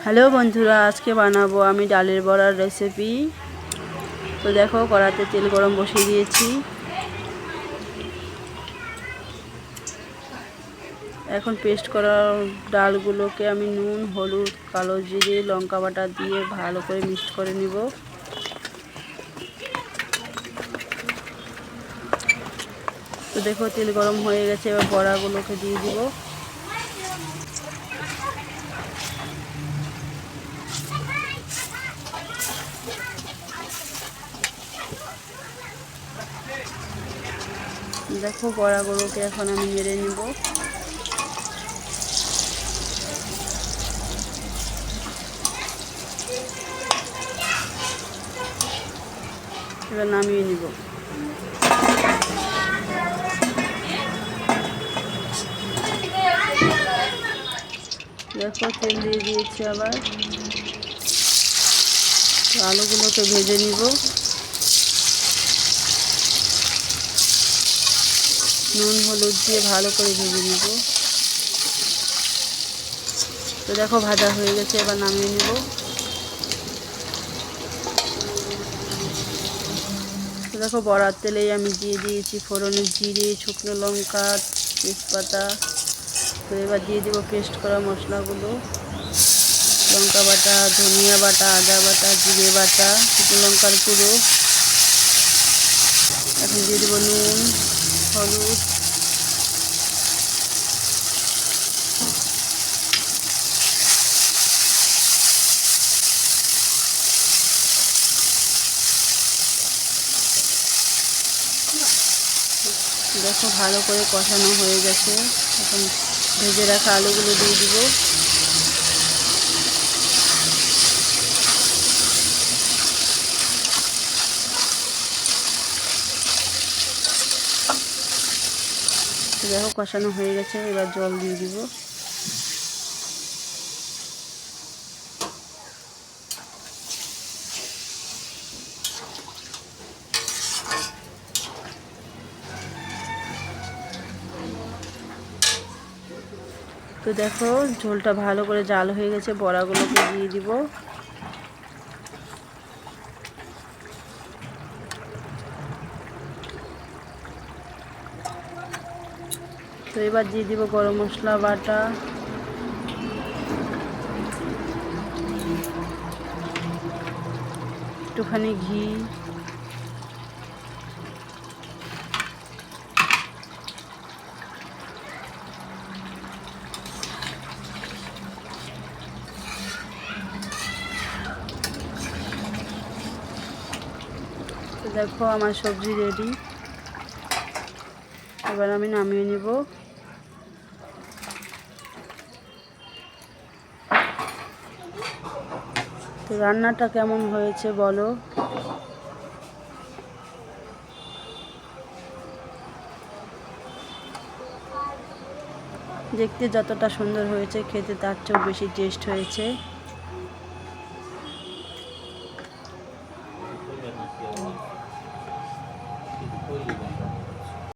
Hello বন্ধুরা, আজকে বানাবো আমি ডালের বড়ার রেসিপি। তো দেখো, কড়াতে তেল গরম বসিয়ে দিয়েছি। এখন পেস্ট করা ডালগুলোকে আমি নুন, হলুদ, কালো জিরে, লঙ্কা বাটা দিয়ে ভালো করে মিক্সড করে নিব। তো দেখো, তেল গরম হয়ে গেছে, এবার বড়াগুলোকে দিয়ে দিব। দেখো, বড়াগুলোকে এখন আমি নেড়ে নিব। এবার নামিয়ে নিব। দেখো, তেল দিয়ে দিয়েছি। আবার আলুগুলোকে ভেজে নিব। নুন হলুদ দিয়ে ভালো করে ভেজে নিব। তো দেখো, ভাজা হয়ে গেছে, এবার নামিয়ে নিব। তো দেখো, বড়ার তেলেই আমি দিয়ে দিয়েছি ফোড়নে জিরে, শুকনো লঙ্কা, তেজপাতা। তো এবার দিয়ে দিব পেস্ট করা মশলাগুলো, লঙ্কা বাটা, ধনিয়া বাটা, আদা বাটা, জিরে বাটা, শুকনো লঙ্কার গুঁড়ো। এখন দিয়ে দেবো নুন, হলুদ। দেখো, ভালো করে কষানো হয়ে গেছে। এখন ভেজে রাখা আলুগুলো দিয়ে দিব। দেখো, কষানো হয়ে গেছে, এবার জল দিয়ে দিব। তো দেখো, ঝোলটা ভালো করে জাল হয়ে গেছে, বড়াগুলোকে দিয়ে দিব। তো এবার দিয়ে দিব গরম মশলা বাটা, একটুখানি ঘি, তো দেখো, আমার সবজি রেডি। এবার আমি নামিয়ে নিব। তো রান্নাটা কেমন হয়েছে বলো। দেখতে যতটা সুন্দর হয়েছে, খেতে তার চেয়েও বেশি টেস্ট হয়েছে।